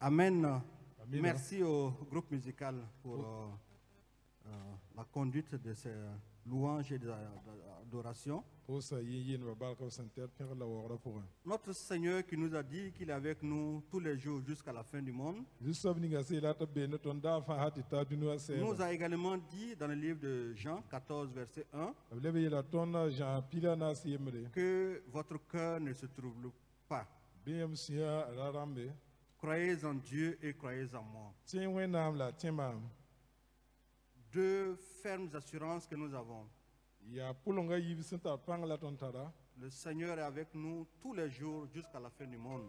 Amen. Merci au groupe musical pour la conduite de ces louanges et d'adoration. Notre Seigneur qui nous a dit qu'il est avec nous tous les jours jusqu'à la fin du monde, nous a également dit dans le livre de Jean 14, verset 1, que votre cœur ne se trouble pas. Croyez en Dieu et croyez en moi. Deux fermes assurances que nous avons. Le Seigneur est avec nous tous les jours jusqu'à la fin du monde.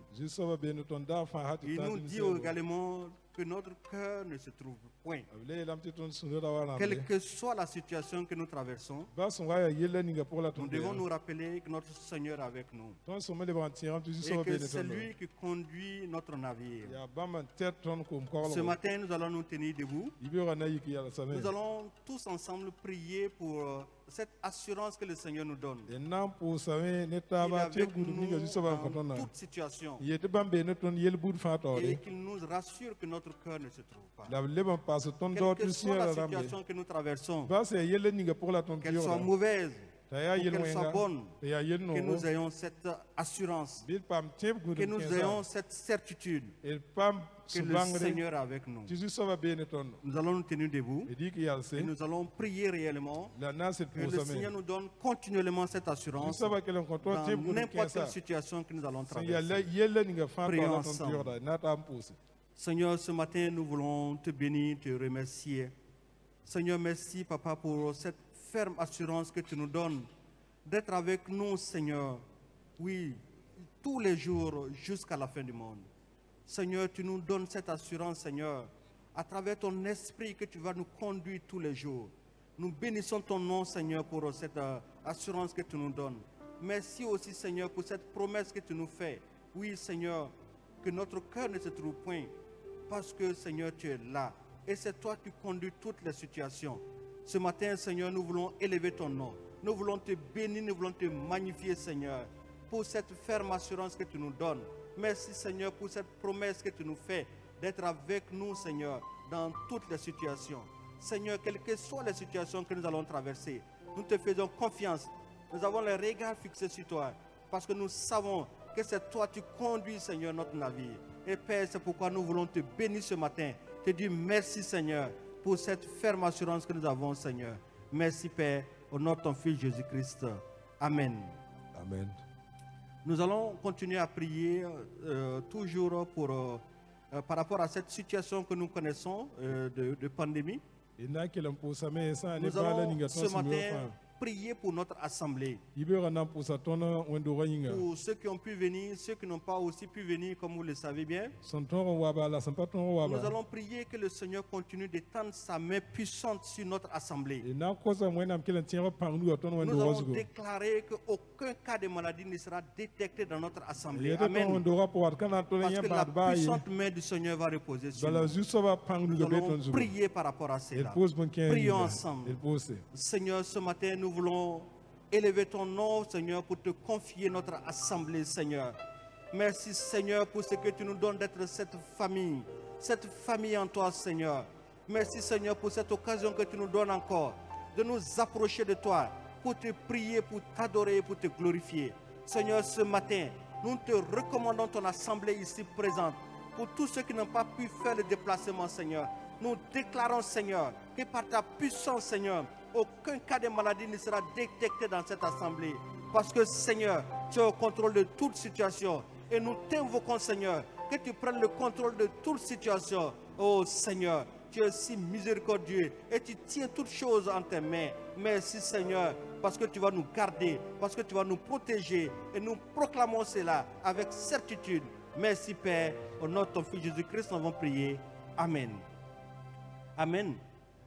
Il nous dit également que notre cœur ne se trouve point. Quelle que soit la situation que nous traversons, nous devons nous rappeler que notre Seigneur est avec nous. Et que c'est lui qui conduit notre navire. Ce matin, nous allons nous tenir debout. Nous allons tous ensemble prier pour cette assurance que le Seigneur nous donne. Il est avec nous dans toute situation. Et qu'il nous rassure que notre cœur ne se trouve pas. Quelle que soit la situation que nous traversons, qu'elle soit mauvaise, ou qu'elle soit bonne, que nous ayons cette assurance, que nous ayons cette certitude que le Seigneur est avec nous. Nous allons nous tenir debout et nous allons prier réellement que le Seigneur nous donne continuellement cette assurance dans n'importe quelle situation que nous allons traverser. Prions ensemble. Seigneur, ce matin, nous voulons te bénir, te remercier. Seigneur, merci, Papa, pour cette ferme assurance que tu nous donnes d'être avec nous, Seigneur, oui, tous les jours jusqu'à la fin du monde. Seigneur, tu nous donnes cette assurance, Seigneur, à travers ton esprit que tu vas nous conduire tous les jours. Nous bénissons ton nom, Seigneur, pour cette assurance que tu nous donnes. Merci aussi, Seigneur, pour cette promesse que tu nous fais. Oui, Seigneur, que notre cœur ne se trouve point, parce que, Seigneur, tu es là. Et c'est toi qui conduis toutes les situations. Ce matin, Seigneur, nous voulons élever ton nom. Nous voulons te bénir, nous voulons te magnifier, Seigneur, pour cette ferme assurance que tu nous donnes. Merci, Seigneur, pour cette promesse que tu nous fais d'être avec nous, Seigneur, dans toutes les situations. Seigneur, quelles que soient les situations que nous allons traverser, nous te faisons confiance. Nous avons les regards fixés sur toi, parce que nous savons que c'est toi qui conduis, Seigneur, notre navire. Et Père, c'est pourquoi nous voulons te bénir ce matin. Te dire merci, Seigneur, pour cette ferme assurance que nous avons, Seigneur. Merci, Père, au nom de ton Fils Jésus-Christ. Amen. Amen. Nous allons continuer à prier toujours par rapport à cette situation que nous connaissons de pandémie. Nous allons ce matin prier pour notre assemblée. Pour ceux qui ont pu venir, ceux qui n'ont pas aussi pu venir, comme vous le savez bien. Nous allons prier que le Seigneur continue d'étendre sa main puissante sur notre assemblée. Nous allons déclarer qu'aucun cas de maladie ne sera détecté dans notre assemblée. Amen. Parce que la puissante main du Seigneur va reposer sur nous. Nous allons prier par rapport à cela. Prions ensemble. Seigneur, ce matin, nous voulons élever ton nom, Seigneur, pour te confier notre assemblée, Seigneur. Merci, Seigneur, pour ce que tu nous donnes d'être cette famille en toi, Seigneur. Merci, Seigneur, pour cette occasion que tu nous donnes encore de nous approcher de toi, pour te prier, pour t'adorer, pour te glorifier. Seigneur, ce matin, nous te recommandons ton assemblée ici présente. Pour tous ceux qui n'ont pas pu faire le déplacement, Seigneur, nous déclarons, Seigneur, que par ta puissance, Seigneur, aucun cas de maladie ne sera détecté dans cette assemblée. Parce que, Seigneur, tu es au contrôle de toute situation. Et nous t'invoquons, Seigneur, que tu prennes le contrôle de toute situation. Oh, Seigneur, tu es si miséricordieux et tu tiens toutes choses en tes mains. Merci, Seigneur, parce que tu vas nous garder, parce que tu vas nous protéger. Et nous proclamons cela avec certitude. Merci, Père. Au nom de ton Fils Jésus-Christ, nous avons prié. Amen. Amen.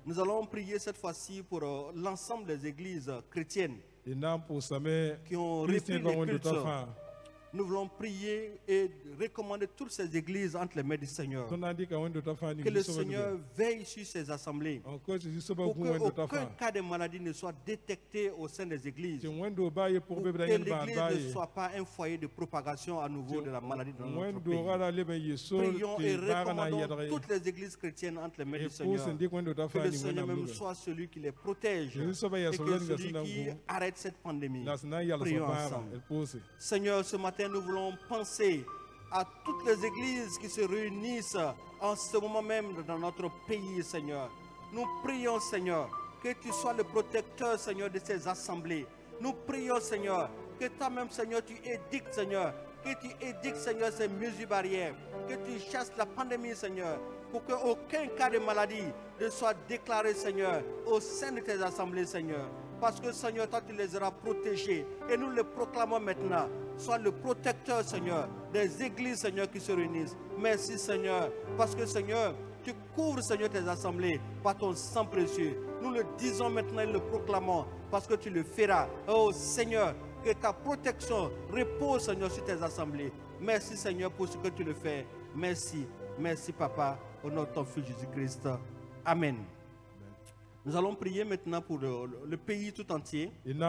Nous allons prier cette fois-ci pour l'ensemble des églises chrétiennes qui ont repris les cultes Nous voulons prier et recommander toutes ces églises entre les mains du Seigneur. Que le Seigneur veille sur ces assemblées. Pour qu'aucun cas de maladie ne soit détecté au sein des églises. Pour que l'église ne soit pas un foyer de propagation à nouveau de la maladie dans notre pays. Prions et recommandons toutes les églises chrétiennes entre les mains du Seigneur. Que le Seigneur même soit celui qui les protège et que celui qui arrête cette pandémie. Prions ensemble. Seigneur, ce matin, nous voulons penser à toutes les églises qui se réunissent en ce moment même dans notre pays, Seigneur. Nous prions, Seigneur, que tu sois le protecteur, Seigneur, de ces assemblées. Nous prions, Seigneur, que toi-même, Seigneur, tu édictes, Seigneur, Seigneur, ces mesures barrières, que tu chasses la pandémie, Seigneur, pour qu'aucun cas de maladie ne soit déclaré, Seigneur, au sein de tes assemblées, Seigneur. Parce que, Seigneur, toi, tu les auras protégés. Et nous le proclamons maintenant. Sois le protecteur, Seigneur, des églises, Seigneur, qui se réunissent. Merci, Seigneur. Parce que, Seigneur, tu couvres, Seigneur, tes assemblées par ton sang précieux. Nous le disons maintenant et le proclamons. Parce que tu le feras. Oh, Seigneur, que ta protection repose, Seigneur, sur tes assemblées. Merci, Seigneur, pour ce que tu le fais. Merci. Merci, Papa. Au nom de ton Fils Jésus-Christ. Amen. Nous allons prier maintenant pour le pays tout entier. Nous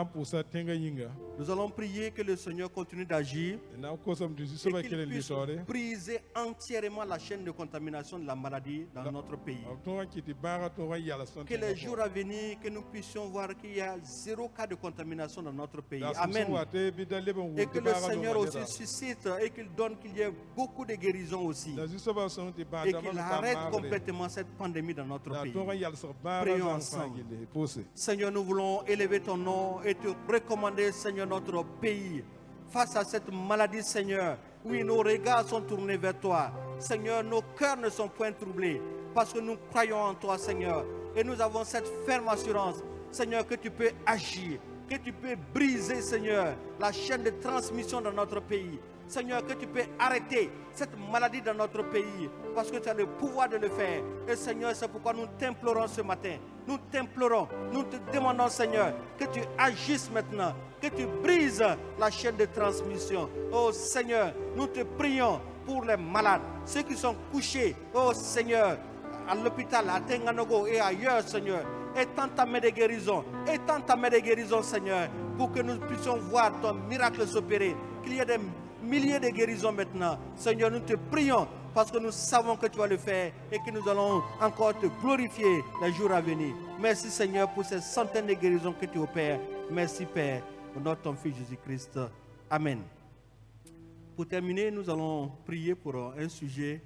allons prier que le Seigneur continue d'agir et qu'il puisse briser entièrement la chaîne de contamination de la maladie dans notre pays. Que les jours à venir, que nous puissions voir qu'il y a 0 cas de contamination dans notre pays. Amen. Et que le Seigneur aussi suscite et qu'il donne qu'il y ait beaucoup de guérisons aussi. Et qu'il arrête complètement cette pandémie dans notre pays. Prions ensemble. Seigneur, nous voulons élever ton nom et te recommander, Seigneur, notre pays. Face à cette maladie, Seigneur, oui, nos regards sont tournés vers toi. Seigneur, nos cœurs ne sont point troublés parce que nous croyons en toi, Seigneur. Et nous avons cette ferme assurance, Seigneur, que tu peux agir, que tu peux briser, Seigneur, la chaîne de transmission dans notre pays. Seigneur, que tu peux arrêter cette maladie dans notre pays parce que tu as le pouvoir de le faire. Et Seigneur, c'est pourquoi nous t'implorons ce matin. Nous t'implorons, nous te demandons, Seigneur, que tu agisses maintenant, que tu brises la chaîne de transmission. Oh Seigneur, nous te prions pour les malades, ceux qui sont couchés, oh Seigneur, à l'hôpital, à Tenganogo et ailleurs, Seigneur. Étends ta main de guérison, Seigneur, pour que nous puissions voir ton miracle s'opérer, qu'il y ait des milliers de guérisons maintenant. Seigneur, nous te prions parce que nous savons que tu vas le faire et que nous allons encore te glorifier les jours à venir. Merci, Seigneur, pour ces centaines de guérisons que tu opères. Merci, Père, au nom de ton Fils Jésus-Christ. Amen. Pour terminer, nous allons prier pour un sujet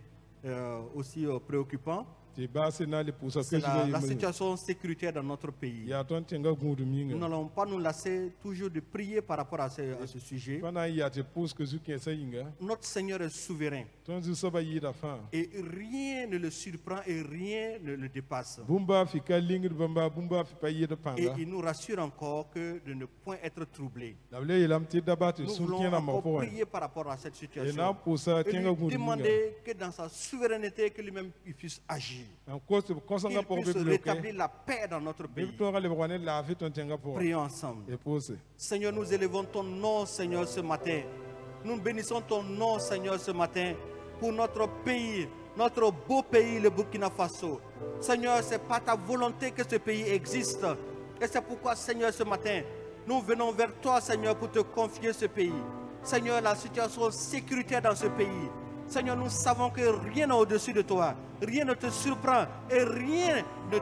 aussi préoccupant. C'est la situation sécuritaire dans notre pays. Nous n'allons pas nous lasser toujours de prier par rapport à ce sujet. Notre Seigneur est souverain. Et rien ne le surprend et rien ne le dépasse. Et il nous rassure encore que de ne point être troublé. Nous voulons encore prier par rapport à cette situation. Et lui demander que dans sa souveraineté, que lui-même puisse agir. Qu'il puisse rétablir la paix dans notre pays. Prions ensemble. Seigneur, nous élevons ton nom, Seigneur, ce matin. Nous bénissons ton nom, Seigneur, ce matin, pour notre pays, notre beau pays, le Burkina Faso. Seigneur, c'est par ta volonté que ce pays existe. Et c'est pourquoi, Seigneur, ce matin, nous venons vers toi, Seigneur, pour te confier ce pays. Seigneur, la situation sécuritaire dans ce pays. Seigneur, nous savons que rien n'est au-dessus de toi. Rien ne te surprend et rien ne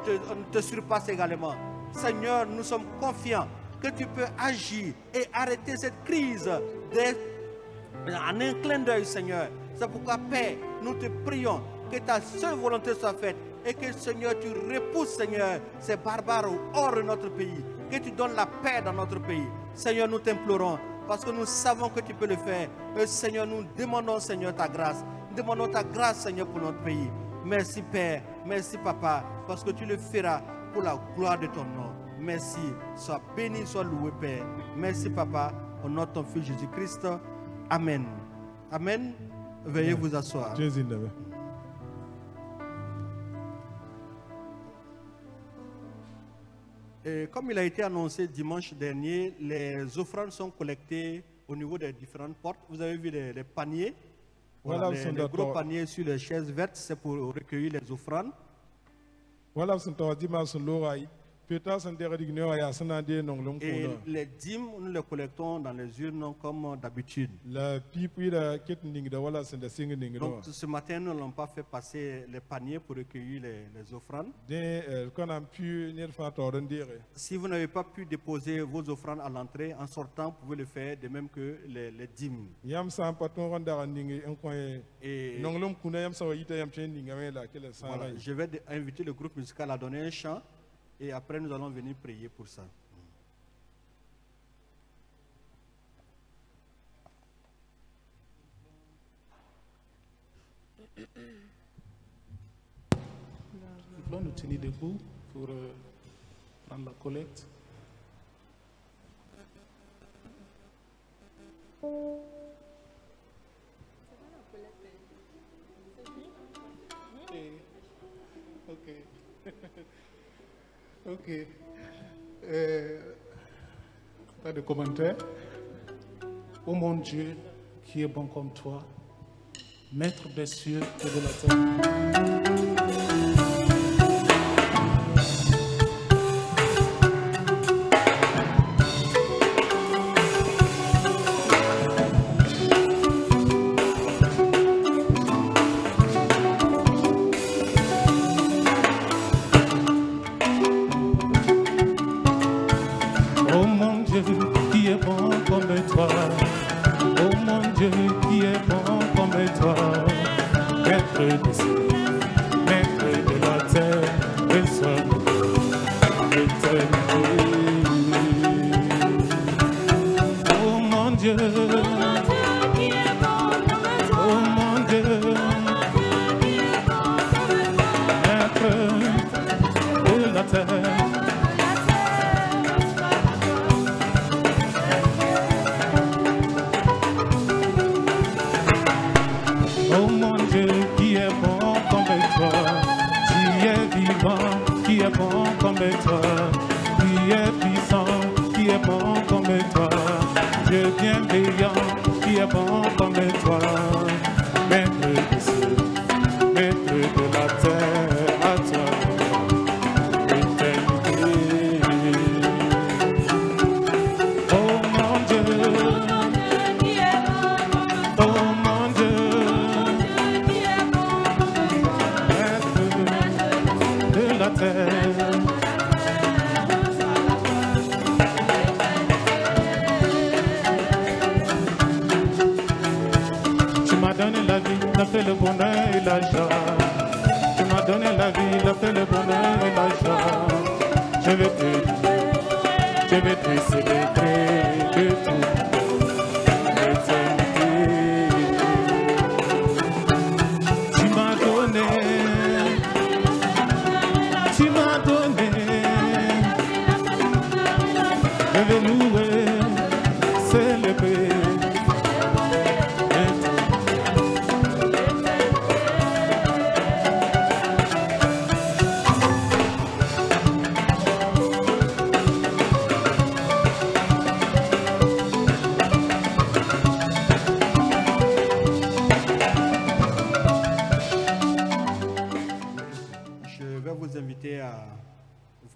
te surpasse également. Seigneur, nous sommes confiants que tu peux agir et arrêter cette crise en un clin d'œil, Seigneur. C'est pourquoi, Père, nous te prions que ta seule volonté soit faite et que, Seigneur, tu repousses, Seigneur, ces barbares hors de notre pays. Que tu donnes la paix dans notre pays. Seigneur, nous t'implorons. Parce que nous savons que tu peux le faire. Et Seigneur, nous demandons, Seigneur, ta grâce. Nous demandons ta grâce, Seigneur, pour notre pays. Merci, Père. Merci, Papa. Parce que tu le feras pour la gloire de ton nom. Merci. Sois béni, sois loué, Père. Merci, Papa. Au nom de ton Fils Jésus-Christ. Amen. Amen. Veuillez vous asseoir. Et comme il a été annoncé dimanche dernier, les offrandes sont collectées au niveau des différentes portes. Vous avez vu les paniers. Voilà, les gros paniers sur les chaises vertes, c'est pour recueillir les offrandes. Voilà, et les dîmes, nous les collectons dans les urnes comme d'habitude. Donc ce matin, nous n'allons pas fait passer les paniers pour recueillir les offrandes. Si vous n'avez pas pu déposer vos offrandes à l'entrée, en sortant, vous pouvez le faire de même que les dîmes. Voilà, je vais inviter le groupe musical à donner un chant. Et après, nous allons venir prier pour ça. Nous pouvons nous tenir debout pour prendre la collecte. Ok. Ok. Pas de commentaire. Oh mon Dieu, qui est bon comme toi, maître des cieux et de la terre.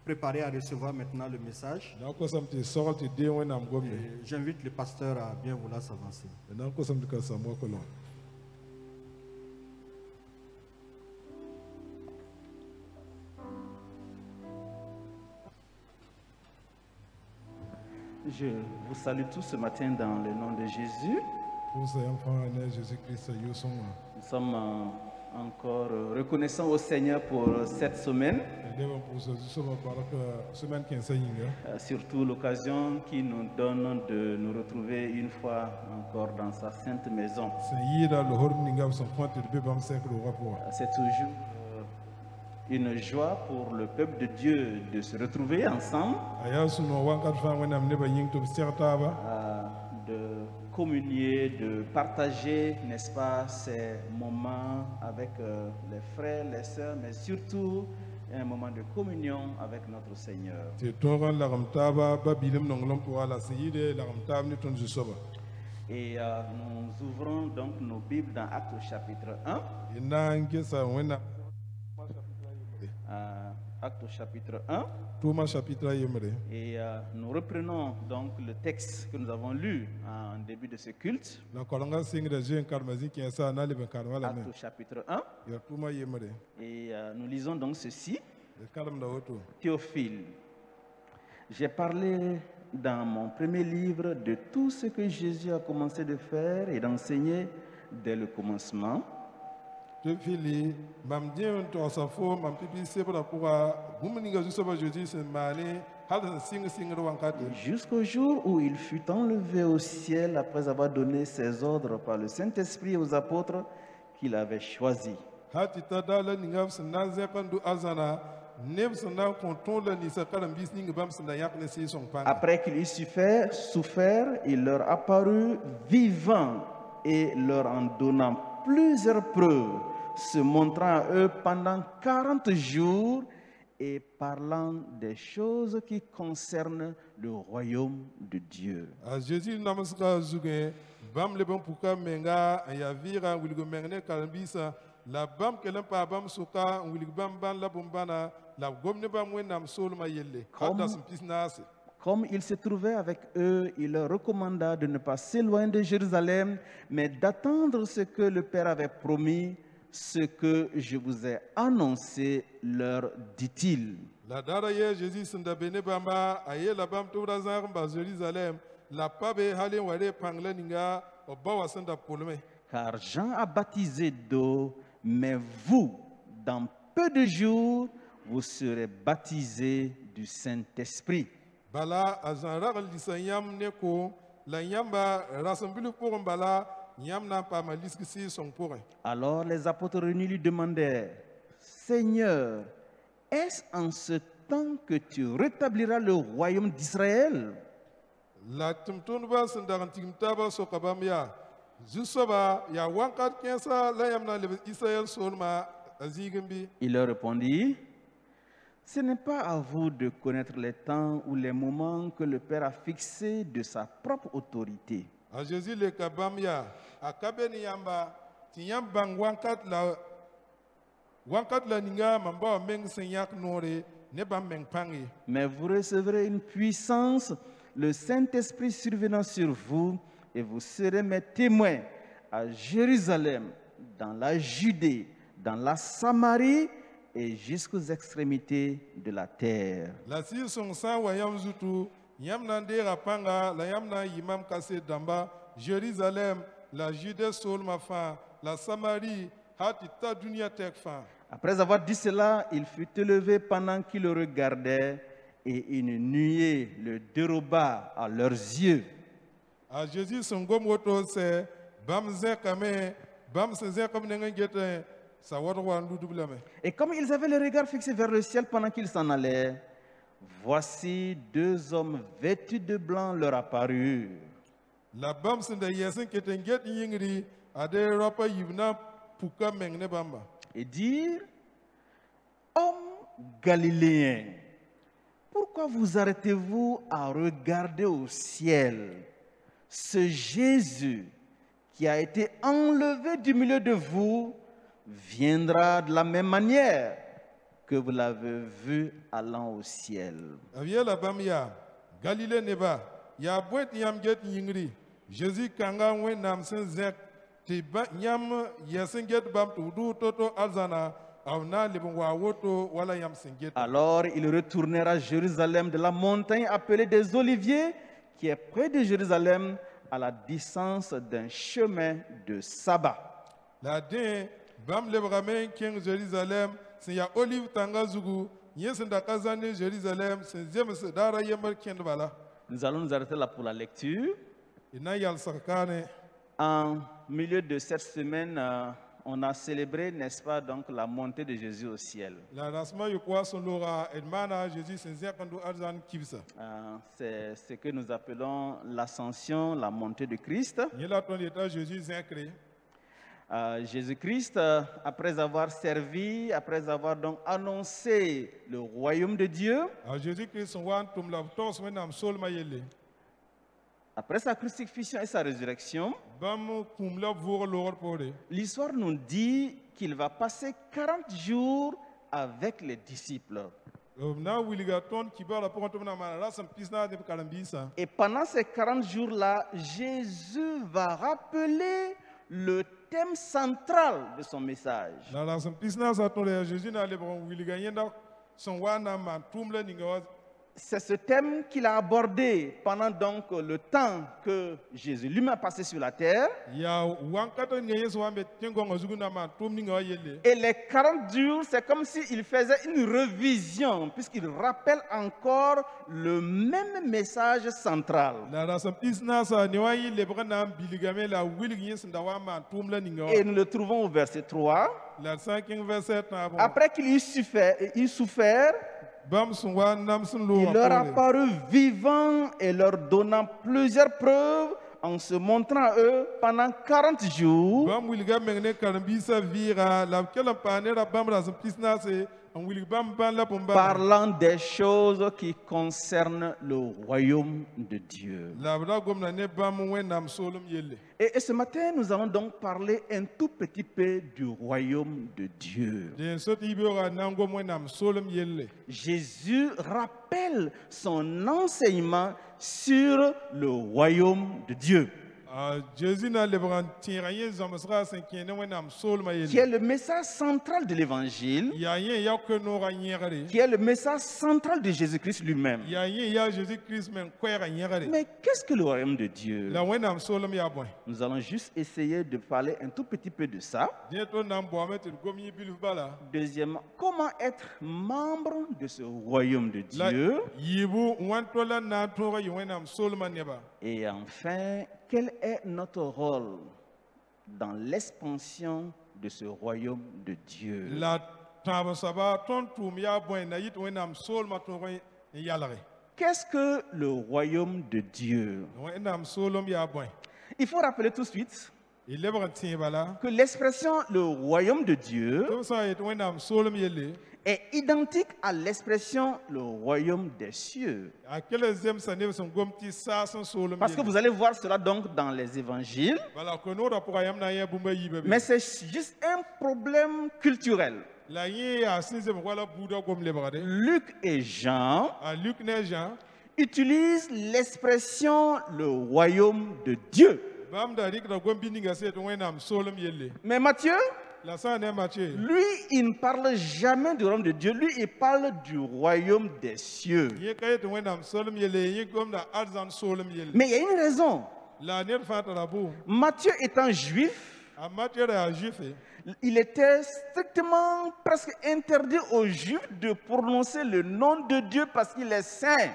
Préparez à recevoir maintenant le message. J'invite le pasteur à bien vouloir s'avancer. Je vous salue tous ce matin dans le nom de Jésus. Nous sommes encore reconnaissants au Seigneur pour cette semaine. Surtout l'occasion qui nous donne de nous retrouver une fois encore dans sa sainte maison. C'est toujours une joie pour le peuple de Dieu de se retrouver ensemble, de communier, de partager, n'est-ce pas, ces moments avec les frères, les sœurs, mais surtout un moment de communion avec notre Seigneur. Et nous ouvrons donc nos Bibles dans Actes chapitre 1. Actes chapitre 1. Et nous reprenons donc le texte que nous avons lu en début de ce culte. Actes chapitre 1. Et nous lisons donc ceci. Théophile, j'ai parlé dans mon premier livre de tout ce que Jésus a commencé de faire et d'enseigner dès le commencement. Jusqu'au jour où il fut enlevé au ciel après avoir donné ses ordres par le Saint-Esprit aux apôtres qu'il avait choisis. Après qu'il eut souffert, il leur apparut vivant et leur en donnant plusieurs preuves, se montrant à eux pendant 40 jours et parlant des choses qui concernent le royaume de Dieu. Comme il se trouvait avec eux, il leur recommanda de ne pas s'éloigner de Jérusalem, mais d'attendre ce que le Père avait promis, ce que je vous ai annoncé, leur dit-il. Car Jean a baptisé d'eau, mais vous, dans peu de jours, vous serez baptisés du Saint-Esprit. Alors les apôtres réunis lui demandèrent, Seigneur, est-ce en ce temps que tu rétabliras le royaume d'Israël? Il leur répondit, ce n'est pas à vous de connaître les temps ou les moments que le Père a fixés de sa propre autorité. Mais vous recevrez une puissance, le Saint-Esprit survenant sur vous, et vous serez mes témoins à Jérusalem, dans la Judée, dans la Samarie et jusqu'aux extrémités de la terre. Jérusalem, la Judée, la Samarie, Après avoir dit cela, il fut élevé pendant qu'ils le regardaient, et une nuée le déroba à leurs yeux. Et comme ils avaient le regard fixé vers le ciel pendant qu'ils s'en allaient, voici deux hommes vêtus de blanc leur apparurent. Et dirent, hommes galiléens, pourquoi vous arrêtez-vous à regarder au ciel? Ce Jésus qui a été enlevé du milieu de vous viendra de la même manière que vous l'avez vu allant au ciel. Jésus kanga wenam senzek te nyam yesenget bam tudu toto alzana awna libongwa woto wala yam senget. Alors ils retournèrent à Jérusalem de la montagne appelée des Oliviers qui est près de Jérusalem à la distance d'un chemin de sabbat. La din bam lebramen king Jérusalem c'est ya olive tanga zugu yesenda kazane Jérusalem c'est jem dara yemer kend bala. Nous allons nous arrêter là pour la lecture. En milieu de cette semaine, on a célébré, n'est-ce pas, donc la montée de Jésus au ciel. C'est ce que nous appelons l'ascension, la montée de Christ. Jésus-Christ, après avoir servi, après avoir donc annoncé le royaume de Dieu, Après sa crucifixion et sa résurrection, l'histoire nous dit qu'il va passer 40 jours avec les disciples. Et pendant ces 40 jours-là, Jésus va rappeler le thème central de son message. C'est ce thème qu'il a abordé pendant donc le temps que Jésus lui-même a passé sur la terre. Et les 40 jours, c'est comme s'il faisait une révision, puisqu'il rappelle encore le même message central. Et nous le trouvons au verset 3. Après qu'il eut souffert, il leur a paru vivant et leur donnant plusieurs preuves en se montrant à eux pendant 40 jours. Parlant des choses qui concernent le royaume de Dieu. Et ce matin, nous allons donc parler un tout petit peu du royaume de Dieu. Jésus rappelle son enseignement sur le royaume de Dieu, qui est le message central de l'évangile, qui est le message central de Jésus-Christ lui-même. Mais qu'est-ce que le royaume de Dieu? Nous allons juste essayer de parler un tout petit peu de ça. Deuxièmement, comment être membre de ce royaume de Dieu? Et enfin, quel est notre rôle dans l'expansion de ce royaume de Dieu? Qu'est-ce que le royaume de Dieu? Il faut rappeler tout de suite que l'expression le royaume de Dieu est identique à l'expression le royaume des cieux. Parce que vous allez voir cela donc dans les évangiles. Mais c'est juste un problème culturel. Luc et Jean utilisent l'expression le royaume de Dieu. Mais Matthieu, lui, il ne parle jamais du royaume de Dieu. Lui, il parle du royaume des cieux. Mais il y a une raison. Matthieu étant juif, il était strictement presque interdit aux juifs de prononcer le nom de Dieu parce qu'il est saint.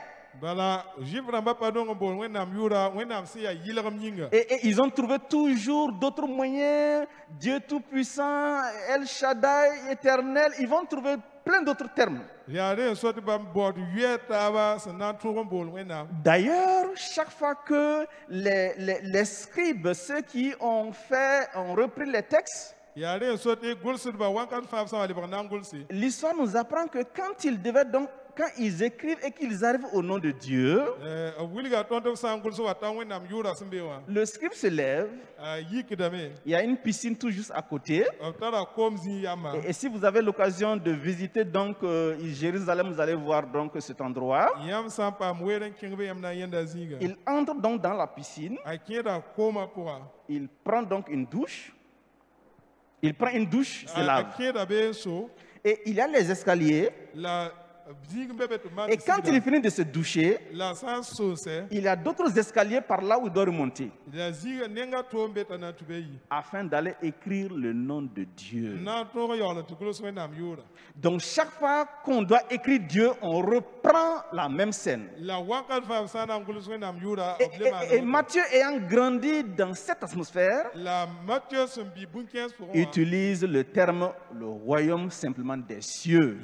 Et ils ont trouvé toujours d'autres moyens, Dieu Tout-Puissant, El Shaddai, Éternel, ils vont trouver plein d'autres termes. D'ailleurs, chaque fois que les scribes, ceux qui ont repris les textes, l'histoire nous apprend que quand ils écrivent et qu'ils arrivent au nom de Dieu, le scribe se lève, il y a une piscine tout juste à côté. Et si vous avez l'occasion de visiter donc Jérusalem, vous allez voir donc cet endroit. Il entre donc dans la piscine. Il prend donc une douche. Il prend une douche, se lave. Et il y a les escaliers. Et quand il finit de se doucher, il y a d'autres escaliers par là où il doit remonter afin d'aller écrire le nom de Dieu. Donc chaque fois qu'on doit écrire Dieu, on reprend la même scène. Et Matthieu, ayant grandi dans cette atmosphère, utilise le terme le royaume simplement des cieux.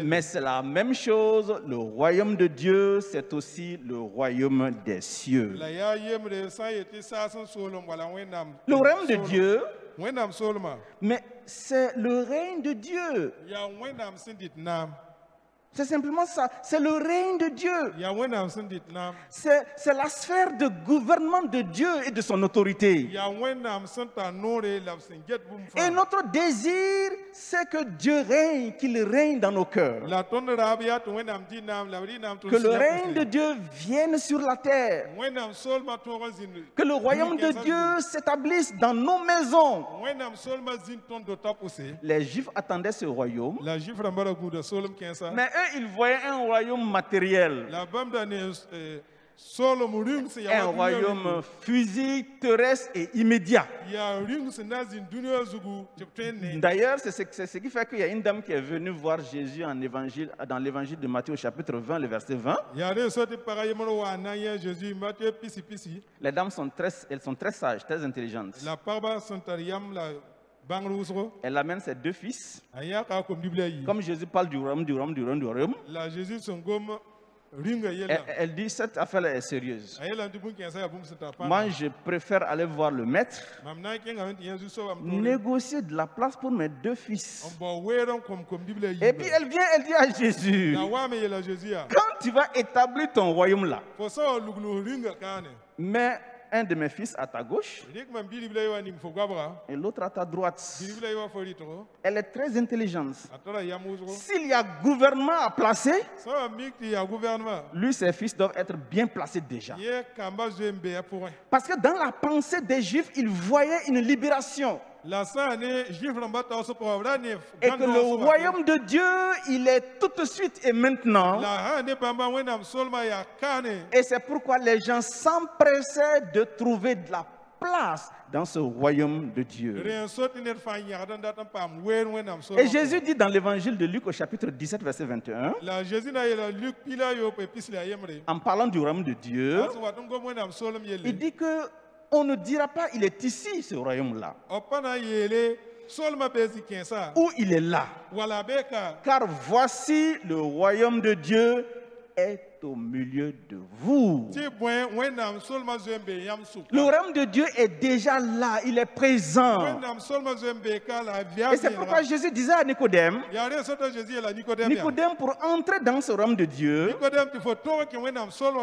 Mais c'est la même chose, le royaume de Dieu, c'est aussi le royaume des cieux. Le royaume de Dieu, mais c'est le règne de Dieu. C'est simplement ça. C'est le règne de Dieu. C'est la sphère de gouvernement de Dieu et de son autorité. Et notre désir, c'est que Dieu règne, qu'il règne dans nos cœurs. Que le règne de Dieu vienne sur la terre. Que le royaume de Dieu s'établisse dans nos maisons. Les Juifs attendaient ce royaume. Mais eux, ils voyaient un royaume matériel. Un royaume physique, terrestre et immédiat. D'ailleurs, c'est ce qui fait qu'il y a une dame qui est venue voir Jésus dans l'évangile de Matthieu au chapitre 20, le verset 20. Les dames sont très sages, très intelligentes. Elle amène ses deux fils. Comme Jésus parle du royaume. Elle dit, cette affaire est sérieuse. Moi, je préfère aller voir le maître, négocier de la place pour mes deux fils. Et puis elle vient, elle dit à Jésus, quand tu vas établir ton royaume là, mais un de mes fils à ta gauche et l'autre à ta droite. Elle est très intelligente. S'il y a gouvernement à placer, lui, ses fils doivent être bien placés déjà. Parce que dans la pensée des Juifs, ils voyaient une libération. Et que le royaume de Dieu, il est tout de suite et maintenant. Et c'est pourquoi les gens s'empressaient de trouver de la place dans ce royaume de Dieu. Et Jésus dit dans l'évangile de Luc au chapitre 17, verset 21, en parlant du royaume de Dieu, il dit que on ne dira pas il est ici ce royaume-là. Ou il est là. Car voici le royaume de Dieu est au milieu de vous. Le royaume de Dieu est déjà là, il est présent. Et c'est pourquoi Jésus disait à Nicodème, Nicodème, pour entrer dans ce royaume de Dieu,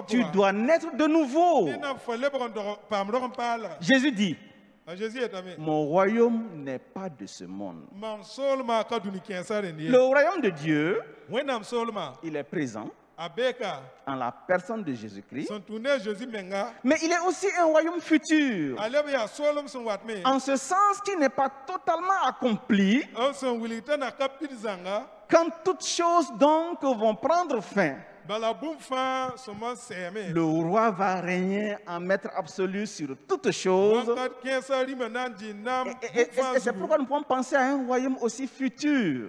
tu dois naître de nouveau. Jésus dit, mon royaume n'est pas de ce monde. Le royaume de Dieu, il est présent en la personne de Jésus-Christ, mais il est aussi un royaume futur, en ce sens qu'il n'est pas totalement accompli quand toutes choses donc vont prendre fin. Le roi va régner en maître absolu sur toutes choses. Et c'est pourquoi nous pouvons penser à un royaume aussi futur.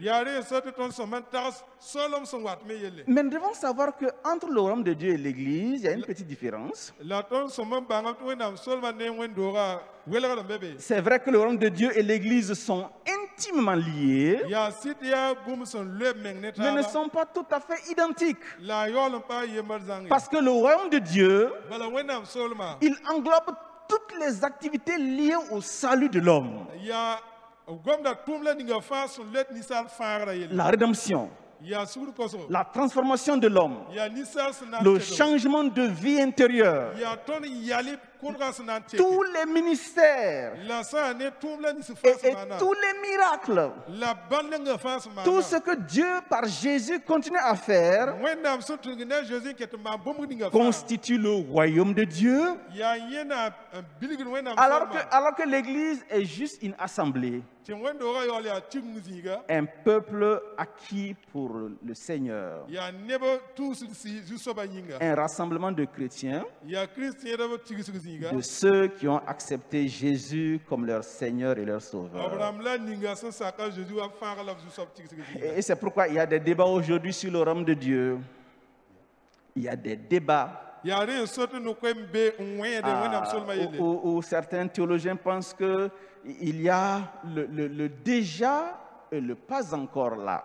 Mais nous devons savoir qu'entre le royaume de Dieu et l'Église, il y a une petite différence. C'est vrai que le royaume de Dieu et l'Église sont intimement liés, mais ne sont pas tout à fait identiques. Parce que le royaume de Dieu, il englobe toutes les activités liées au salut de l'homme. La rédemption, la transformation de l'homme, le changement de vie intérieure, tous les ministères et tous les miracles, tout ce que Dieu par Jésus continue à faire constitue le royaume de Dieu, alors que l'Église est juste une assemblée, un peuple acquis pour le Seigneur, un rassemblement de chrétiens, de ceux qui ont accepté Jésus comme leur Seigneur et leur Sauveur. Et c'est pourquoi il y a des débats aujourd'hui sur le royaume de Dieu. Il y a des débats où certains théologiens pensent qu'il y a le déjà et le pas encore là.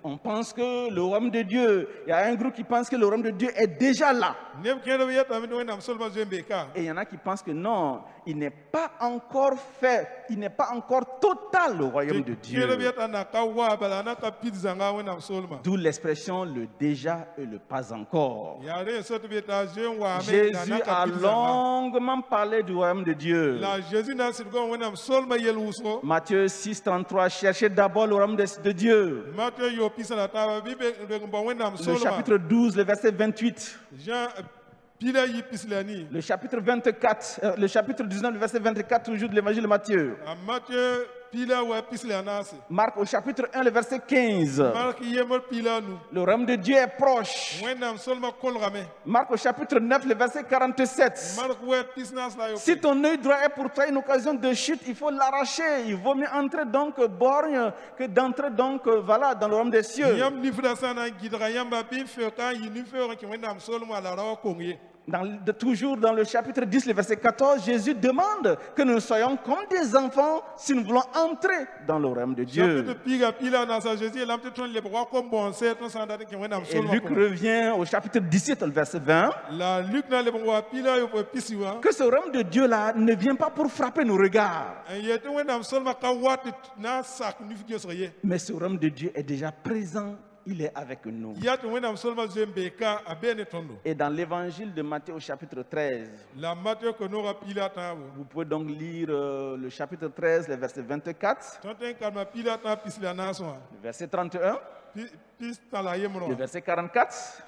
On pense que le royaume de Dieu, il y a un groupe qui pense que le royaume de Dieu est déjà là. Et il y en a qui pensent que non, il n'est pas encore fait, il n'est pas encore total le royaume de Dieu. D'où l'expression le déjà et le pas encore. Jésus a longuement parlé du royaume de Dieu. Matthieu 6, 33, cherchez d'abord le royaume de Dieu. Le chapitre 12, le verset 28. Le chapitre 24, le chapitre 19, le verset 24, toujours de l'évangile de Matthieu. Marc au chapitre 1, le verset 15. Le royaume de Dieu est proche. Marc au chapitre 9, le verset 47. Si ton œil droit est pour toi une occasion de chute, il faut l'arracher. Il vaut mieux entrer donc borgne que d'entrer donc voilà, dans le royaume des cieux. Toujours dans le chapitre 10, le verset 14, Jésus demande que nous soyons comme des enfants si nous voulons entrer dans le royaume de Dieu. Et Luc revient au chapitre 17, le verset 20, que ce royaume de Dieu-là ne vient pas pour frapper nos regards. Mais ce royaume de Dieu est déjà présent. Il est avec nous. Et dans l'évangile de Matthieu au chapitre 13, vous pouvez donc lire le chapitre 13, le verset 24, le verset 31, le verset 44,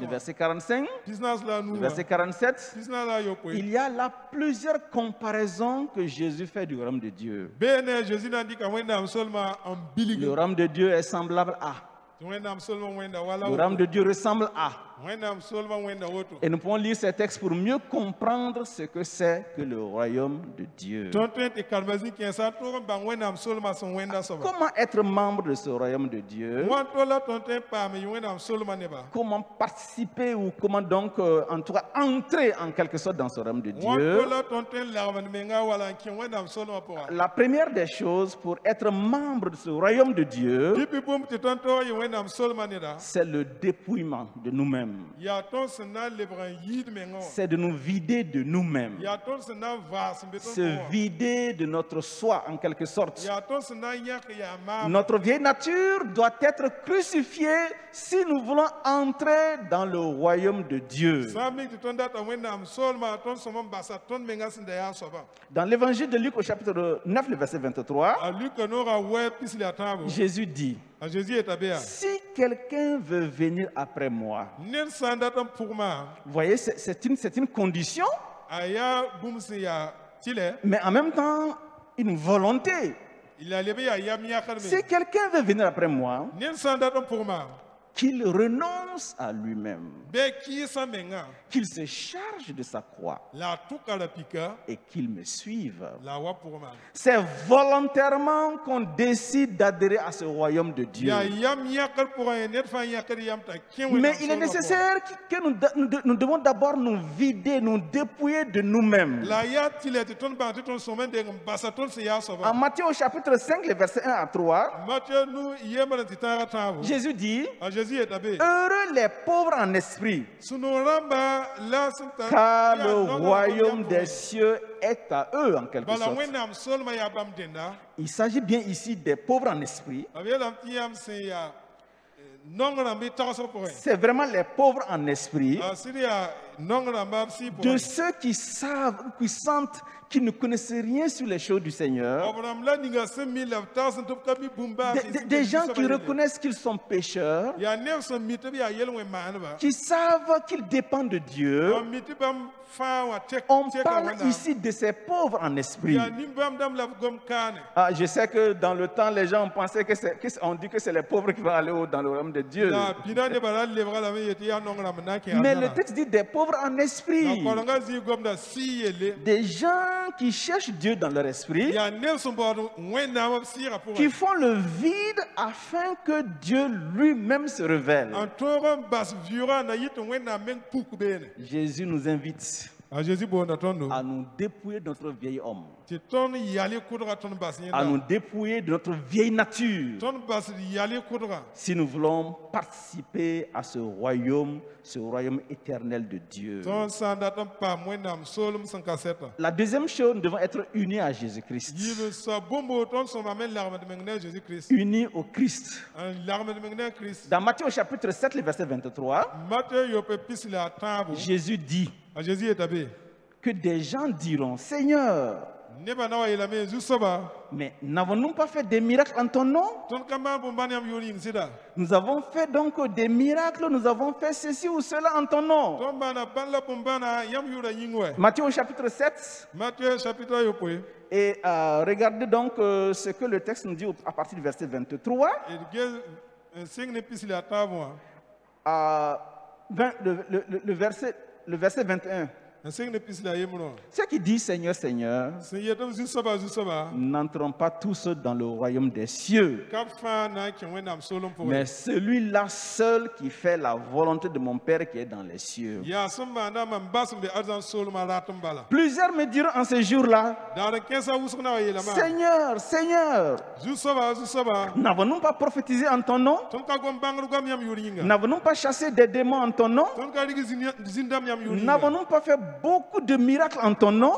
le verset 45, le verset 47. Il y a là plusieurs comparaisons que Jésus fait du royaume de Dieu. Le royaume de Dieu est semblable à. Le royaume de Dieu ressemble à. Et nous pouvons lire ces textes pour mieux comprendre ce que c'est que le royaume de Dieu. Comment être membre de ce royaume de Dieu? Comment participer ou comment donc en tout cas entrer en quelque sorte dans ce royaume de Dieu? La première des choses pour être membre de ce royaume de Dieu, c'est le dépouillement de nous-mêmes. C'est de nous vider de nous-mêmes. Se vider de notre soi en quelque sorte. Notre vieille nature doit être crucifiée si nous voulons entrer dans le royaume de Dieu. Dans l'évangile de Luc au chapitre 9, le verset 23, Jésus dit: si quelqu'un veut venir après moi, vous voyez, c'est une condition, mais en même temps une volonté. Si quelqu'un veut venir après moi, qu'il renonce à lui-même, qu'il se charge de sa croix et qu'il me suive. C'est volontairement qu'on décide d'adhérer à ce royaume de Dieu. Mais il est nécessaire que nous devons d'abord nous vider, nous dépouiller de nous-mêmes. En Matthieu au chapitre 5, les versets 1 à 3, Jésus dit: heureux les pauvres en esprit, car le royaume des cieux est à eux en quelque sorte. Il s'agit bien ici des pauvres en esprit. C'est vraiment les pauvres en esprit, de ceux qui savent, qui sentent qu'ils ne connaissent rien sur les choses du Seigneur, des gens qui reconnaissent qu'ils sont pécheurs, qui savent qu'ils dépendent de Dieu. On parle ici de ces pauvres en esprit. Je sais que dans le temps, les gens pensaient qu'on dit que c'est les pauvres qui vont aller dans le royaume de Dieu. Mais le texte dit des pauvres en esprit. Des gens qui cherchent Dieu dans leur esprit, qui font le vide afin que Dieu lui-même se révèle. Jésus nous invite à nous dépouiller de notre vieil homme, à nous dépouiller de notre vieille nature, si nous voulons participer à ce royaume éternel de Dieu. La deuxième chose, nous devons être unis à Jésus-Christ. Unis au Christ. Dans Matthieu au chapitre 7, le verset 23, Jésus dit que des gens diront, Seigneur, mais n'avons-nous pas fait des miracles en ton nom? Nous avons fait donc des miracles, nous avons fait ceci ou cela en ton nom. Matthieu au chapitre 7. Et regardez donc ce que le texte nous dit à partir du verset 23. Le verset 21. Ceux qui disent Seigneur, Seigneur, n'entrons pas tous dans le royaume des cieux, mais celui-là seul qui fait la volonté de mon Père qui est dans les cieux. Plusieurs me diront en ce jour-là, Seigneur, Seigneur, n'avons-nous pas prophétisé en ton nom? N'avons-nous pas chassé des démons en ton nom? N'avons-nous pas fait beaucoup de miracles en ton nom?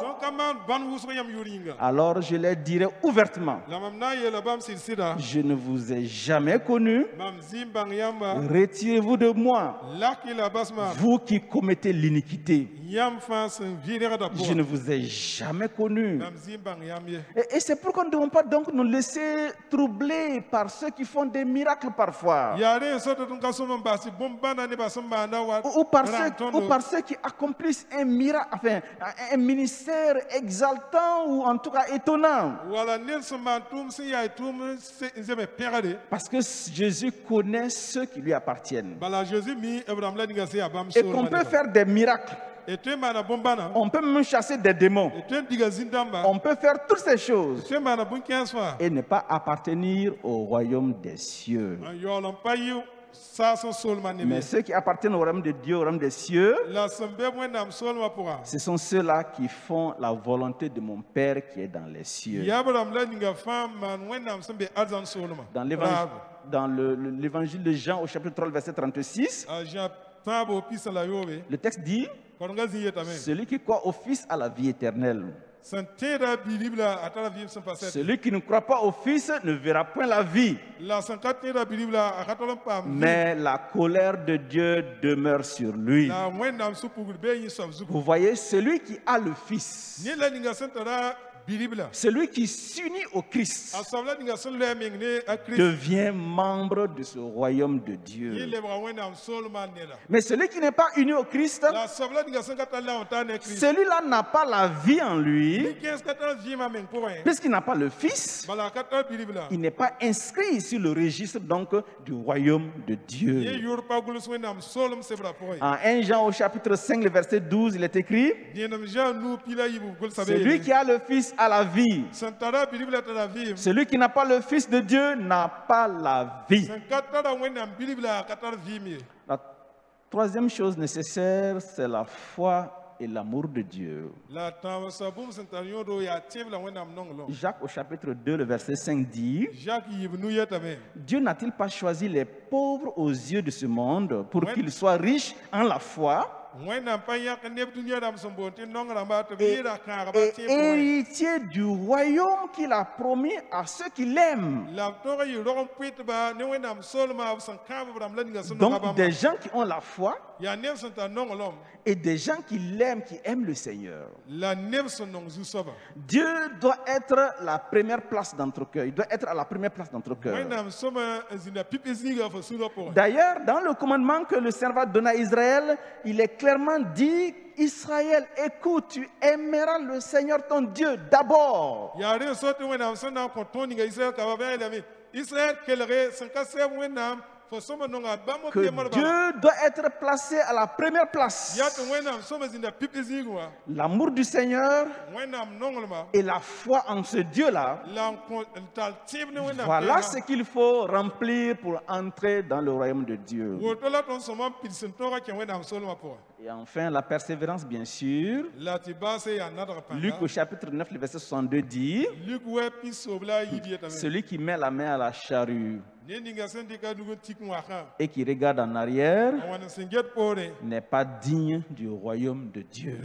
Alors je leur dirai ouvertement, je ne vous ai jamais connu, retirez-vous de moi, vous qui commettez l'iniquité. Je ne vous ai jamais connu. Et c'est pourquoi nous ne devons pas donc nous laisser troubler par ceux qui font des miracles parfois, ou par ceux qui accomplissent un miracle, enfin, un ministère exaltant ou en tout cas étonnant. Parce que Jésus connaît ceux qui lui appartiennent. Et qu'on peut faire des miracles. On peut même chasser des démons. On peut faire toutes ces choses et ne pas appartenir au royaume des cieux. Mais ceux qui appartiennent au royaume de Dieu, au royaume des cieux, ce sont ceux-là qui font la volonté de mon Père qui est dans les cieux. Dans l'évangile de Jean au chapitre 3, verset 36, le texte dit, celui qui croit au Fils a la vie éternelle. Celui qui ne croit pas au Fils ne verra point la vie, mais la colère de Dieu demeure sur lui. Vous voyez, celui qui a le Fils, celui qui s'unit au Christ, devient membre de ce royaume de Dieu. Mais celui qui n'est pas uni au Christ, celui-là n'a pas la vie en lui, puisqu'il n'a pas le Fils. Il n'est pas inscrit sur le registre donc du royaume de Dieu. En 1 Jean au chapitre 5, le verset 12, il est écrit, celui qui a le Fils a la vie. Celui qui n'a pas le Fils de Dieu n'a pas la vie. La troisième chose nécessaire, c'est la foi et l'amour de Dieu. Jacques au chapitre 2, le verset 5 dit, Dieu n'a-t-il pas choisi les pauvres aux yeux de ce monde pour qu'ils soient riches en la foi et héritier du royaume qu'il a promis à ceux qui l'aiment. Donc des gens qui ont la foi et des gens qui l'aiment, qui aiment le Seigneur. Dieu doit être la première place dans notre cœur. Il doit être à la première place dans notre cœur. D'ailleurs, dans le commandement que le Seigneur va donner à Israël, il est clairement dit, Israël, écoute, tu aimeras le Seigneur ton Dieu d'abord. Que Dieu doit être placé à la première place. L'amour du Seigneur et la foi en ce Dieu-là, voilà ce qu'il faut remplir pour entrer dans le royaume de Dieu. Et enfin, la persévérance, bien sûr. Luc au chapitre 9, le verset 62 dit, celui qui met la main à la charrue et qui regarde en arrière n'est pas digne du royaume de Dieu.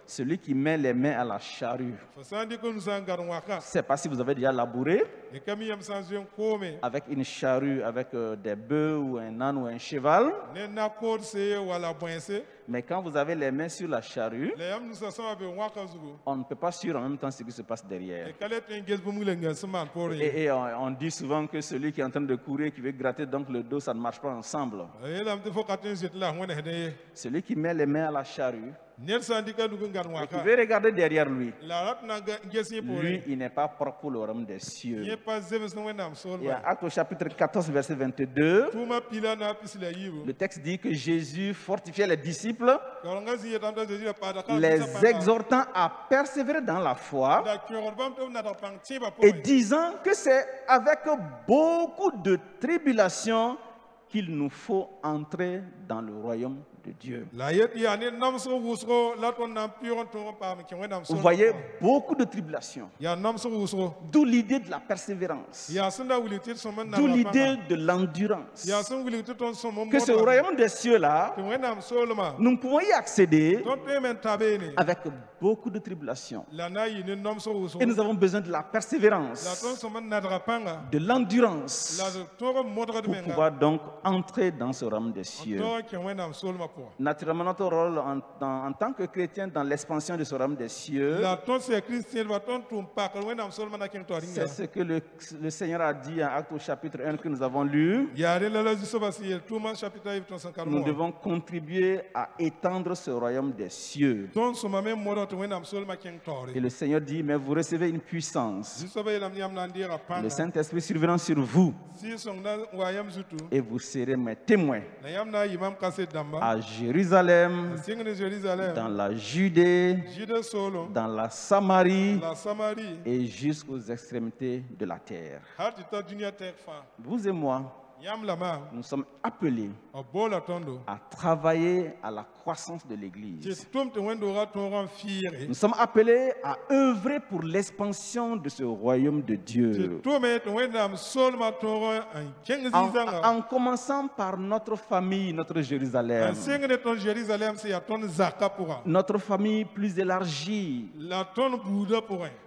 Celui qui met les mains à la charrue. Je ne sais pas si vous avez déjà labouré avec une charrue, avec des bœufs ou un âne ou un cheval. Mais quand vous avez les mains sur la charrue, on ne peut pas suivre en même temps ce qui se passe derrière. Et on dit souvent que celui qui est en train de courir, qui veut gratter donc le dos, ça ne marche pas ensemble. Celui qui met les mains à la charrue et qui veut regarder derrière lui, lui, il n'est pas propre pour le royaume des cieux. Et en Actes au chapitre 14, verset 22, le texte dit que Jésus fortifiait les disciples, les exhortant à persévérer dans la foi et disant que c'est avec beaucoup de tribulations qu'il nous faut entrer dans le royaume de Dieu. Vous voyez, beaucoup de tribulations. D'où l'idée de la persévérance. D'où l'idée de l'endurance. Que ce royaume des cieux-là, nous pouvons y accéder avec beaucoup de tribulations. Et nous avons besoin de la persévérance, de l'endurance, pour pouvoir donc entrer dans ce royaume des cieux. Naturellement, notre rôle en tant que chrétien dans l'expansion de ce royaume des cieux, c'est ce que le Seigneur a dit en Actes au chapitre 1 que nous avons lu. Nous devons contribuer à étendre ce royaume des cieux. Et le Seigneur dit, mais vous recevez une puissance. Le Saint-Esprit surviendra sur vous. Et vous serez mes témoins à Jérusalem, dans la Judée, dans la Samarie et jusqu'aux extrémités de la terre. Vous et moi, nous sommes appelés à travailler à la croissance de l'Église. Nous sommes appelés à œuvrer pour l'expansion de ce royaume de Dieu. En commençant par notre famille, notre Jérusalem. Notre famille plus élargie.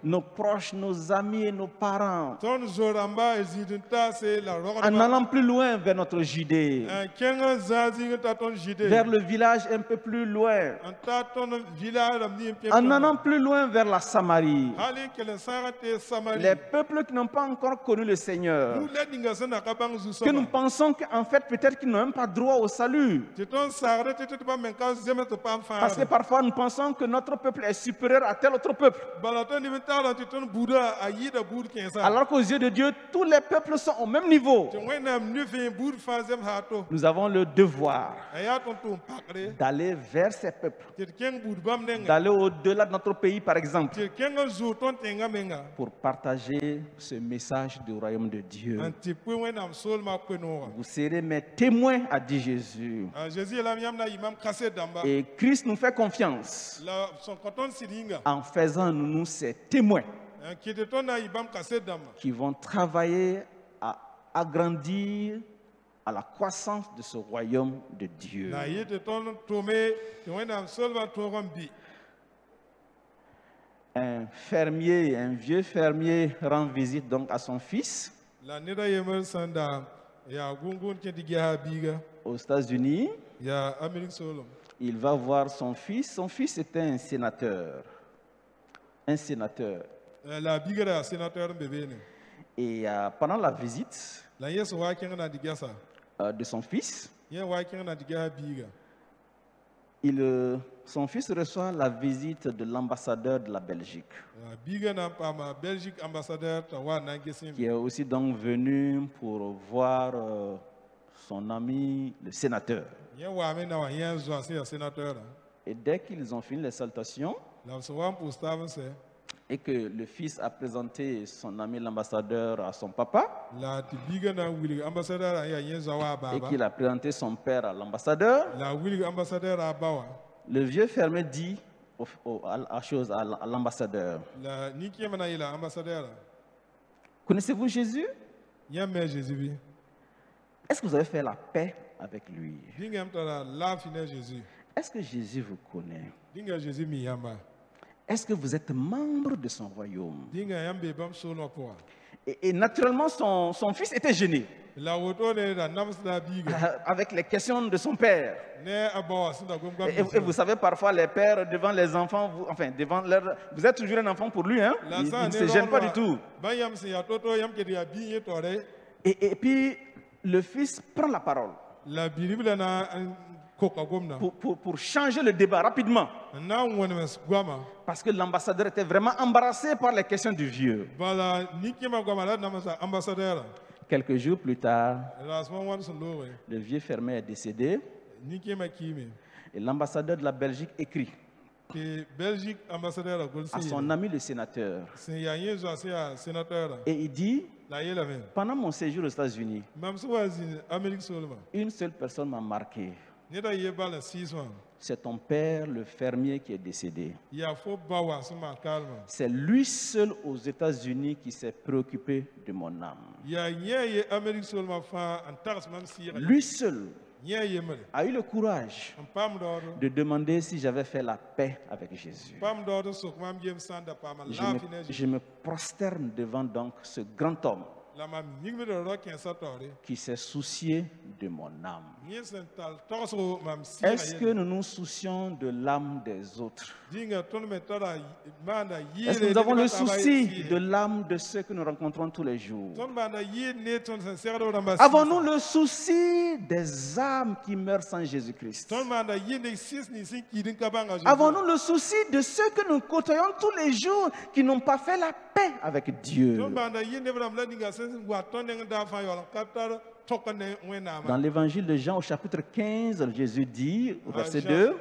Nos proches, nos amis et nos parents. En allant plus loin vers notre Judée, vers le village un peu plus loin, en allant plus loin vers la Samarie, les peuples qui n'ont pas encore connu le Seigneur, que nous pensons qu'en fait peut-être qu'ils n'ont même pas droit au salut, parce que parfois nous pensons que notre peuple est supérieur à tel autre peuple, alors qu'aux yeux de Dieu tous les peuples sont au même niveau. Nous avons le devoir d'aller vers ces peuples, d'aller au-delà de notre pays par exemple, pour partager ce message du royaume de Dieu. Vous serez mes témoins, a dit Jésus. Et Christ nous fait confiance en faisant nous ses témoins qui vont travailler à agrandir à la croissance de ce royaume de Dieu. Un fermier, un vieux fermier rend visite donc à son fils aux États-Unis. Il va voir son fils. Son fils était un sénateur. Un sénateur. Et pendant la visite de son fils, son fils reçoit la visite de l'ambassadeur de la Belgique, qui est aussi donc venu pour voir son ami le sénateur. Et dès qu'ils ont fini les salutations, Et que le fils a présenté son ami l'ambassadeur à son papa. Et qu'il a présenté son père à l'ambassadeur. Le vieux fermier dit à l'ambassadeur. Connaissez-vous Jésus? Est-ce que vous avez fait la paix avec lui? Est-ce que Jésus vous connaît? Est-ce que vous êtes membre de son royaume? Et naturellement, son fils était gêné avec les questions de son père. Et vous savez, parfois, les pères, devant les enfants, vous êtes toujours un enfant pour lui. Hein? Il ne se gêne pas du tout. Et puis, le fils prend la parole pour changer le débat rapidement. Parce que l'ambassadeur était vraiment embarrassé par les questions du vieux. Quelques jours plus tard, le vieux fermier est décédé et l'ambassadeur de la Belgique écrit à son ami le sénateur. Et il dit, pendant mon séjour aux États-Unis, une seule personne m'a marqué. C'est ton père, le fermier, qui est décédé. C'est lui seul aux États-Unis qui s'est préoccupé de mon âme. Lui seul a eu le courage de demander si j'avais fait la paix avec Jésus. Je me prosterne devant donc ce grand homme qui s'est soucié de mon âme. Est-ce que nous nous soucions de l'âme des autres? Est-ce que nous avons le souci de l'âme de ceux que nous rencontrons tous les jours? Avons-nous le souci des âmes qui meurent sans Jésus-Christ? Avons-nous le souci de ceux que nous côtoyons tous les jours qui n'ont pas fait la paix avec Dieu? Dans l'évangile de Jean au chapitre 15, Jésus dit au verset 2,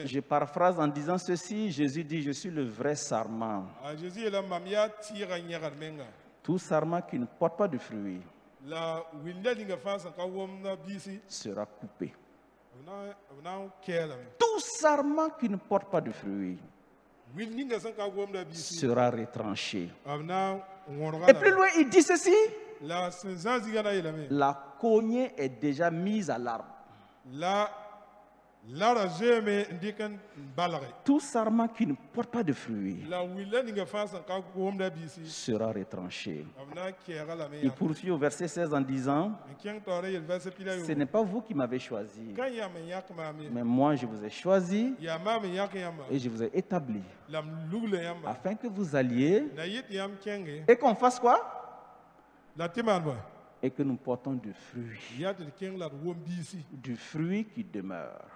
je paraphrase en disant ceci, Jésus dit, je suis le vrai sarment. Tout sarment qui ne porte pas de fruits sera coupé. Tout sarment qui ne porte pas de fruits sera retranché. Et plus loin, il dit ceci, la cognée est déjà mise à l'arbre. Tout sarment qui ne porte pas de fruits sera retranché. Il poursuit au verset 16 en disant, ce n'est pas vous qui m'avez choisi, mais moi je vous ai choisi et je vous ai établi afin que vous alliez et qu'on fasse quoi? Et que nous portons du fruit. Du fruit qui demeure.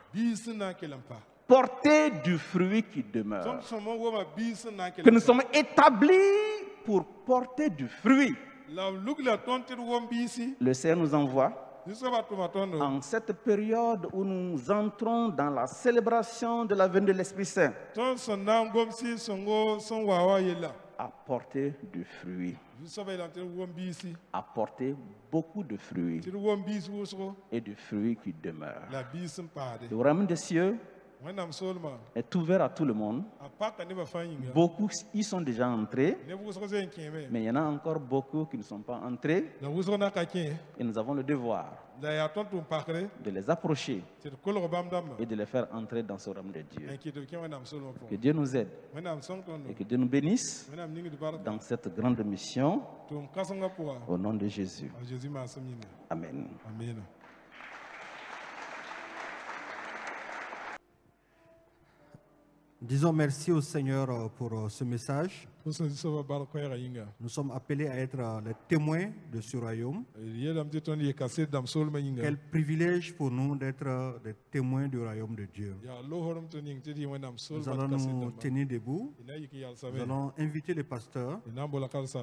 Porter du fruit qui demeure. Que nous sommes établis pour porter du fruit. Le Seigneur nous envoie en cette période où nous entrons dans la célébration de la venue de l'Esprit Saint à porter du fruit. Apporter beaucoup de fruits et du fruit qui demeure. Le royaume des cieux est ouvert à tout le monde. Beaucoup y sont déjà entrés, mais il y en a encore beaucoup qui ne sont pas entrés. Et nous avons le devoir de les approcher et de les faire entrer dans ce royaume de Dieu. Que Dieu nous aide et que Dieu nous bénisse dans cette grande mission au nom de Jésus. Amen. Disons merci au Seigneur pour ce message. Nous sommes appelés à être les témoins de ce royaume. Quel privilège pour nous d'être des témoins du royaume de Dieu. Nous allons nous tenir debout. Nous allons inviter les pasteurs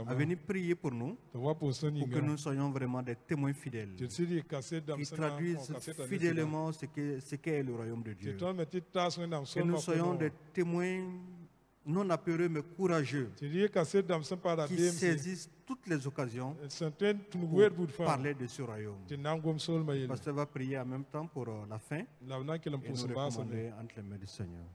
à venir prier pour nous, pour que nous soyons vraiment des témoins fidèles, qui traduisent fidèlement ce qu'est le royaume de Dieu. Que nous soyons des témoins non apeureux mais courageux qui saisissent toutes les occasions pour parler de ce royaume. Le pasteur va prier en même temps pour la fin et nous recommander entre les mains du Seigneur.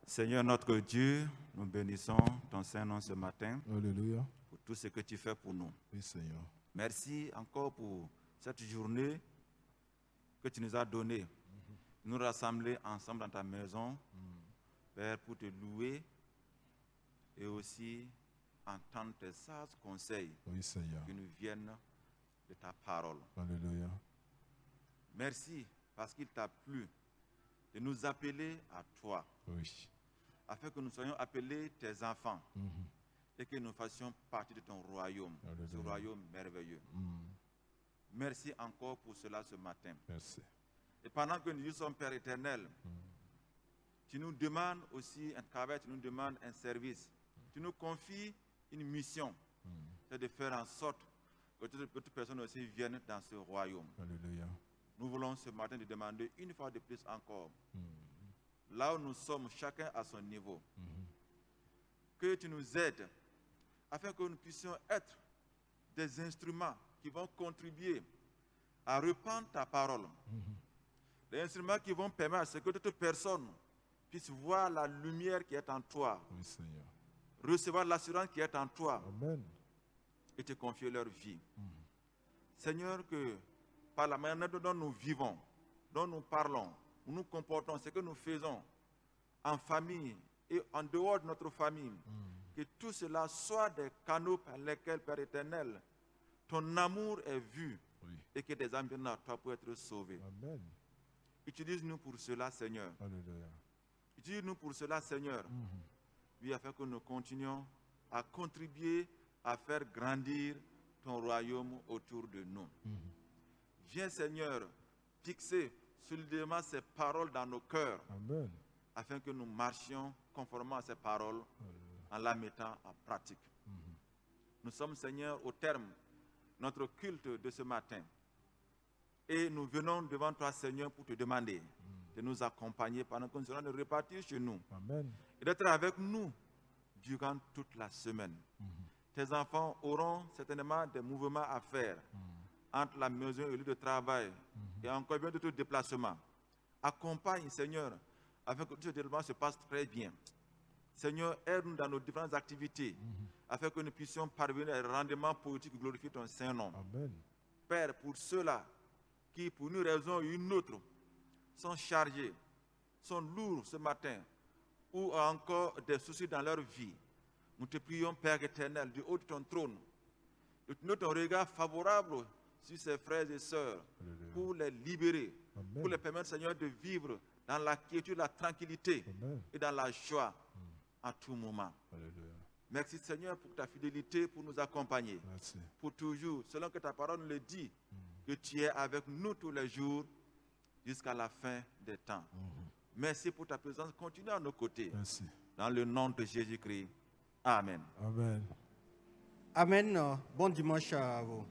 Seigneur notre Dieu, nous bénissons ton Saint-Nom ce matin. Alléluia. Pour tout ce que tu fais pour nous. Oui, Seigneur. Merci encore pour cette journée que tu nous as donnée. Nous rassembler ensemble dans ta maison, Père, pour te louer et aussi entendre tes sages conseils qui nous viennent de ta parole. Alléluia. Merci parce qu'il t'a plu de nous appeler à toi. Oui. Afin que nous soyons appelés tes enfants et que nous fassions partie de ton royaume, ce royaume merveilleux. Merci encore pour cela ce matin. Merci. Et pendant que nous sommes Père éternel, tu nous demandes aussi un travail, tu nous demandes un service. Tu nous confies une mission, c'est de faire en sorte que toute personne aussi vienne dans ce royaume. Alléluia. Nous voulons ce matin te demander une fois de plus encore, là où nous sommes, chacun à son niveau, que tu nous aides afin que nous puissions être des instruments qui vont contribuer à répandre ta parole. Des instruments qui vont permettre à ce que toute personne puisse voir la lumière qui est en toi, oui, Seigneur, recevoir l'assurance qui est en toi. Amen. Et te confier leur vie. Seigneur, que par la manière dont nous vivons, dont nous parlons, où nous comportons, ce que nous faisons en famille et en dehors de notre famille, que tout cela soit des canaux par lesquels, Père éternel, ton amour est vu, oui, et que des âmes viennent à toi pour être sauvées. Amen. Utilise-nous pour cela, Seigneur. Alléluia. Utilise-nous pour cela, Seigneur. Oui, afin que nous continuions à contribuer à faire grandir ton royaume autour de nous. Viens, Seigneur, fixer solidement ces paroles dans nos cœurs. Amen. Afin que nous marchions conformément à ces paroles en la mettant en pratique. Nous sommes, Seigneur, au terme de notre culte de ce matin. Et nous venons devant toi, Seigneur, pour te demander de nous accompagner pendant que nous serons de repartir chez nous. Amen. Et d'être avec nous durant toute la semaine. Tes enfants auront certainement des mouvements à faire entre la maison et le lieu de travail et encore bien d'autres déplacements. Accompagne, Seigneur, afin que tout ce développement se passe très bien. Seigneur, aide-nous dans nos différentes activités, afin que nous puissions parvenir à un rendement politique qui glorifie ton Saint-Nom. Amen. Père, pour ceux-là qui, pour une raison ou une autre, sont chargés, sont lourds ce matin, ou ont encore des soucis dans leur vie, nous te prions, Père éternel, du haut de ton trône, de tenir ton regard favorable sur ces frères et sœurs, pour les libérer, pour les permettre, Seigneur, de vivre dans la quiétude, la tranquillité et dans la joie à tout moment. Alléluia. Merci, Seigneur, pour ta fidélité, pour nous accompagner. Merci. Pour toujours, selon que ta parole nous le dit, que tu es avec nous tous les jours jusqu'à la fin des temps. Merci pour ta présence. Continue à nos côtés. Merci. Dans le nom de Jésus-Christ. Amen. Amen. Amen. Bon dimanche à vous.